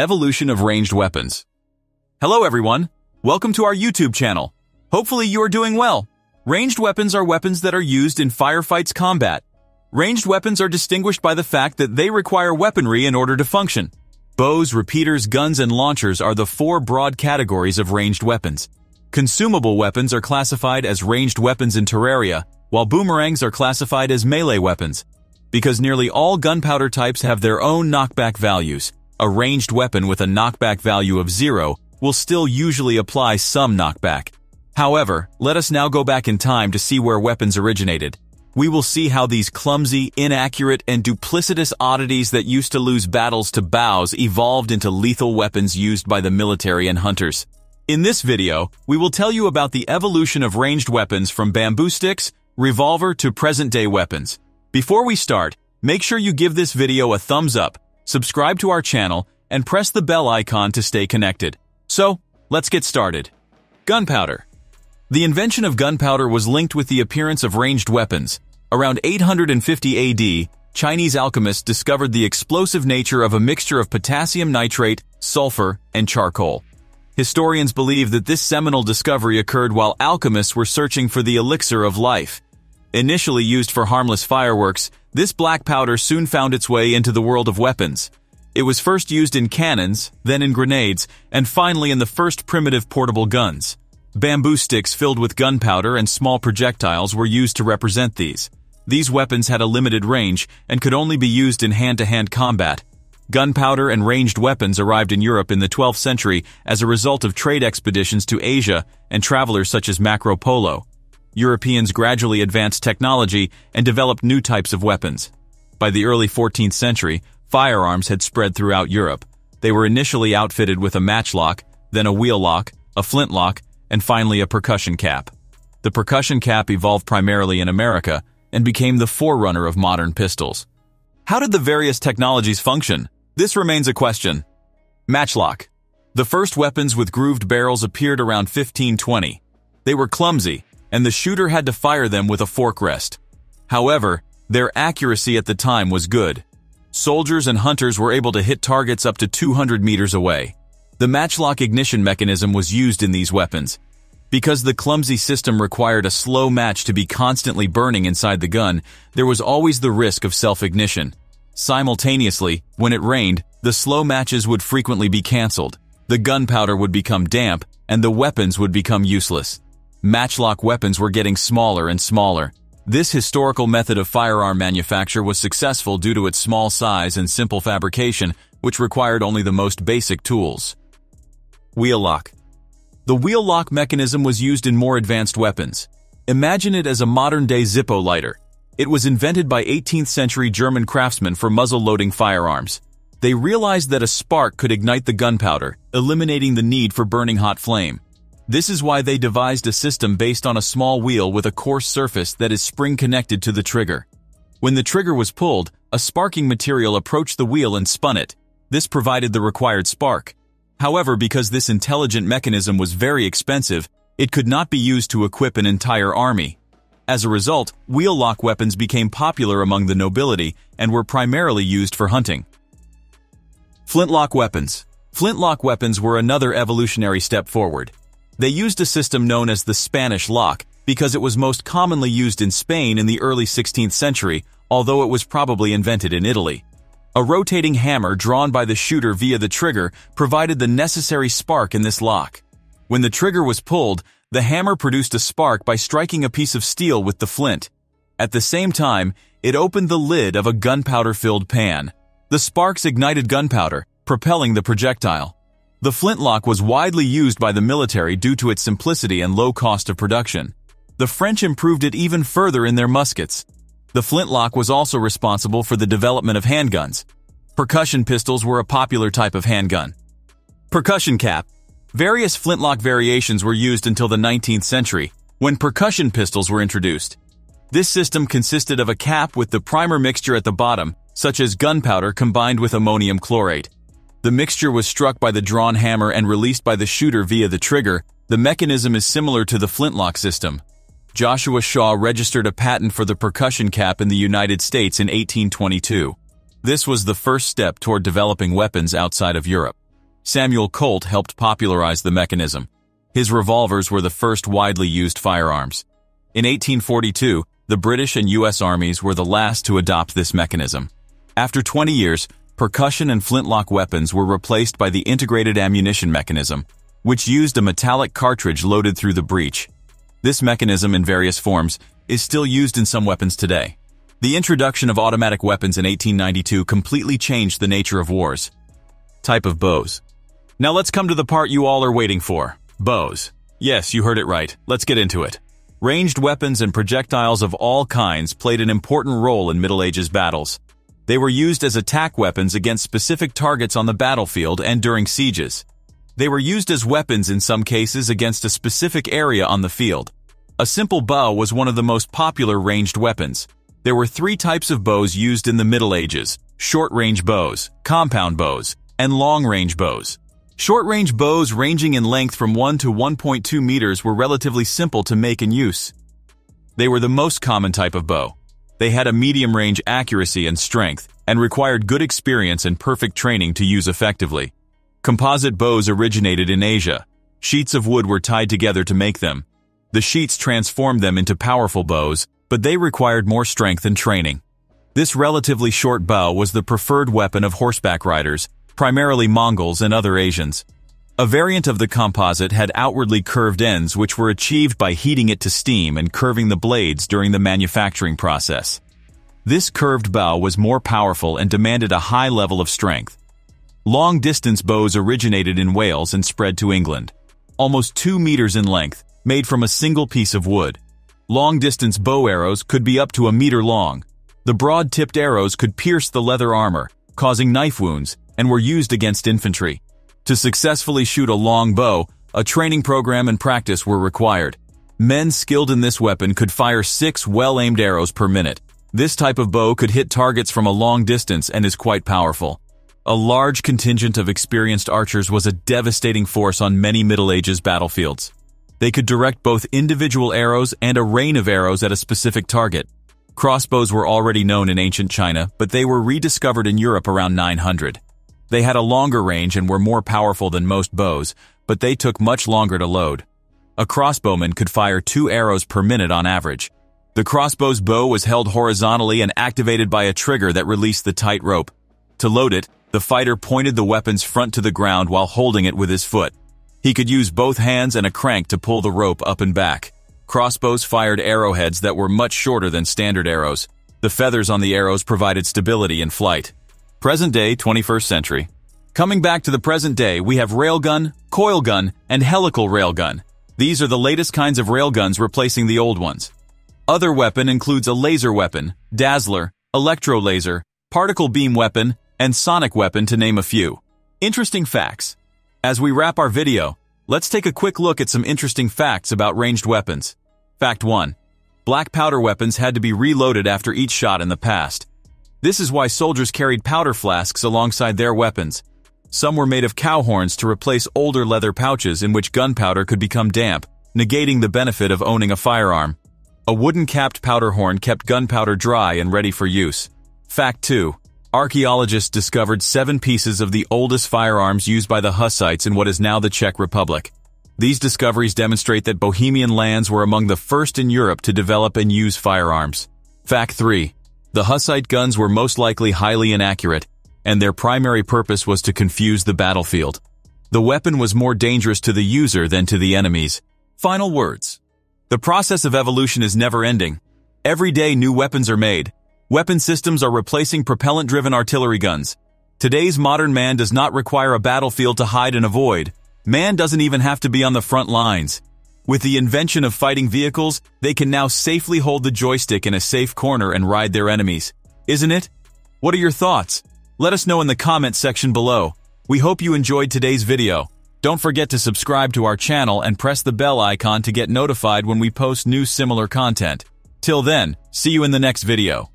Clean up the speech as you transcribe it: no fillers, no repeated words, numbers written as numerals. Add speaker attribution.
Speaker 1: Evolution of ranged weapons. Hello everyone, welcome to our YouTube channel. Hopefully you are doing well. Ranged weapons are weapons that are used in firefights combat. Ranged weapons are distinguished by the fact that they require weaponry in order to function. Bows, repeaters, guns, and launchers are the four broad categories of ranged weapons. Consumable weapons are classified as ranged weapons in Terraria, while boomerangs are classified as melee weapons. Because nearly all gunpowder types have their own knockback values, a ranged weapon with a knockback value of 0 will still usually apply some knockback. However, let us now go back in time to see where weapons originated. We will see how these clumsy, inaccurate, and duplicitous oddities that used to lose battles to bows evolved into lethal weapons used by the military and hunters. In this video, we will tell you about the evolution of ranged weapons from bamboo sticks, revolver to present-day weapons. Before we start, make sure you give this video a thumbs up, subscribe to our channel, and press the bell icon to stay connected. So, let's get started. Gunpowder. The invention of gunpowder was linked with the appearance of ranged weapons. Around 850 AD, Chinese alchemists discovered the explosive nature of a mixture of potassium nitrate, sulfur, and charcoal. Historians believe that this seminal discovery occurred while alchemists were searching for the elixir of life. Initially used for harmless fireworks, this black powder soon found its way into the world of weapons. It was first used in cannons, then in grenades, and finally in the first primitive portable guns. Bamboo sticks filled with gunpowder and small projectiles were used to represent these. These weapons had a limited range and could only be used in hand-to-hand combat. Gunpowder and ranged weapons arrived in Europe in the 12th century as a result of trade expeditions to Asia and travelers such as Marco Polo. Europeans gradually advanced technology and developed new types of weapons. By the early 14th century, firearms had spread throughout Europe. They were initially outfitted with a matchlock, then a wheellock, a flintlock, and finally a percussion cap. The percussion cap evolved primarily in America and became the forerunner of modern pistols. How did the various technologies function? This remains a question. Matchlock. The first weapons with grooved barrels appeared around 1520. They were clumsy, and the shooter had to fire them with a fork rest. However, their accuracy at the time was good. Soldiers and hunters were able to hit targets up to 200 meters away. The matchlock ignition mechanism was used in these weapons. Because the clumsy system required a slow match to be constantly burning inside the gun, there was always the risk of self-ignition. Simultaneously, when it rained, the slow matches would frequently be cancelled. The gunpowder would become damp, and the weapons would become useless. Matchlock weapons were getting smaller and smaller. This historical method of firearm manufacture was successful due to its small size and simple fabrication, which required only the most basic tools. Wheellock. The wheellock mechanism was used in more advanced weapons. Imagine it as a modern-day Zippo lighter. It was invented by 18th-century German craftsmen for muzzle-loading firearms. They realized that a spark could ignite the gunpowder, eliminating the need for burning hot flame. This is why they devised a system based on a small wheel with a coarse surface that is spring-connected to the trigger. When the trigger was pulled, a sparking material approached the wheel and spun it. This provided the required spark. However, because this intelligent mechanism was very expensive, it could not be used to equip an entire army. As a result, wheellock weapons became popular among the nobility and were primarily used for hunting. Flintlock weapons. Flintlock weapons were another evolutionary step forward. They used a system known as the Spanish lock because it was most commonly used in Spain in the early 16th century, although it was probably invented in Italy. A rotating hammer drawn by the shooter via the trigger provided the necessary spark in this lock. When the trigger was pulled, the hammer produced a spark by striking a piece of steel with the flint. At the same time, it opened the lid of a gunpowder-filled pan. The sparks ignited gunpowder, propelling the projectile. The flintlock was widely used by the military due to its simplicity and low cost of production. The French improved it even further in their muskets. The flintlock was also responsible for the development of handguns. Percussion pistols were a popular type of handgun. Percussion cap. Various flintlock variations were used until the 19th century, when percussion pistols were introduced. This system consisted of a cap with the primer mixture at the bottom, such as gunpowder combined with ammonium chlorate. The mixture was struck by the drawn hammer and released by the shooter via the trigger. The mechanism is similar to the flintlock system. Joshua Shaw registered a patent for the percussion cap in the United States in 1822. This was the first step toward developing weapons outside of Europe. Samuel Colt helped popularize the mechanism. His revolvers were the first widely used firearms. In 1842, the British and U.S. armies were the last to adopt this mechanism. After 20 years, percussion and flintlock weapons were replaced by the integrated ammunition mechanism, which used a metallic cartridge loaded through the breech. This mechanism, in various forms, is still used in some weapons today. The introduction of automatic weapons in 1892 completely changed the nature of wars. Type of bows. Now let's come to the part you all are waiting for. Bows. Yes, you heard it right. Let's get into it. Ranged weapons and projectiles of all kinds played an important role in Middle Ages battles. They were used as attack weapons against specific targets on the battlefield and during sieges. They were used as weapons in some cases against a specific area on the field. A simple bow was one of the most popular ranged weapons. There were three types of bows used in the Middle Ages: short-range bows, compound bows, and long-range bows. Short-range bows ranging in length from 1 to 1.2 meters were relatively simple to make and use. They were the most common type of bow. They had a medium-range accuracy and strength, and required good experience and perfect training to use effectively. Composite bows originated in Asia. Sheets of wood were tied together to make them. The sheets transformed them into powerful bows, but they required more strength and training. This relatively short bow was the preferred weapon of horseback riders, primarily Mongols and other Asians. A variant of the composite had outwardly curved ends which were achieved by heating it to steam and curving the blades during the manufacturing process. This curved bow was more powerful and demanded a high level of strength. Long-distance bows originated in Wales and spread to England. Almost 2 meters in length, made from a single piece of wood. Long-distance bow arrows could be up to 1 meter long. The broad-tipped arrows could pierce the leather armor, causing knife wounds, and were used against infantry. To successfully shoot a long bow, a training program and practice were required. Men skilled in this weapon could fire 6 well-aimed arrows per minute. This type of bow could hit targets from a long distance and is quite powerful. A large contingent of experienced archers was a devastating force on many Middle Ages battlefields. They could direct both individual arrows and a rain of arrows at a specific target. Crossbows were already known in ancient China, but they were rediscovered in Europe around 900. They had a longer range and were more powerful than most bows, but they took much longer to load. A crossbowman could fire 2 arrows per minute on average. The crossbow's bow was held horizontally and activated by a trigger that released the tight rope. To load it, the fighter pointed the weapon's front to the ground while holding it with his foot. He could use both hands and a crank to pull the rope up and back. Crossbows fired arrowheads that were much shorter than standard arrows. The feathers on the arrows provided stability in flight. Present day, 21st century. Coming back to the present day, we have railgun, coil gun, and helical railgun. These are the latest kinds of railguns replacing the old ones. Other weapon includes a laser weapon, dazzler, electro laser, particle beam weapon, and sonic weapon to name a few. Interesting facts. As we wrap our video, let's take a quick look at some interesting facts about ranged weapons. Fact 1. Black powder weapons had to be reloaded after each shot in the past. This is why soldiers carried powder flasks alongside their weapons. Some were made of cow horns to replace older leather pouches in which gunpowder could become damp, negating the benefit of owning a firearm. A wooden-capped powder horn kept gunpowder dry and ready for use. Fact 2. Archaeologists discovered 7 pieces of the oldest firearms used by the Hussites in what is now the Czech Republic. These discoveries demonstrate that Bohemian lands were among the first in Europe to develop and use firearms. Fact 3. The Hussite guns were most likely highly inaccurate, and their primary purpose was to confuse the battlefield. The weapon was more dangerous to the user than to the enemies. Final words. The process of evolution is never-ending. Every day new weapons are made. Weapon systems are replacing propellant-driven artillery guns. Today's modern man does not require a battlefield to hide and avoid. Man doesn't even have to be on the front lines. With the invention of fighting vehicles, they can now safely hold the joystick in a safe corner and ride their enemies. Isn't it? What are your thoughts? Let us know in the comments section below. We hope you enjoyed today's video. Don't forget to subscribe to our channel and press the bell icon to get notified when we post new similar content. Till then, see you in the next video.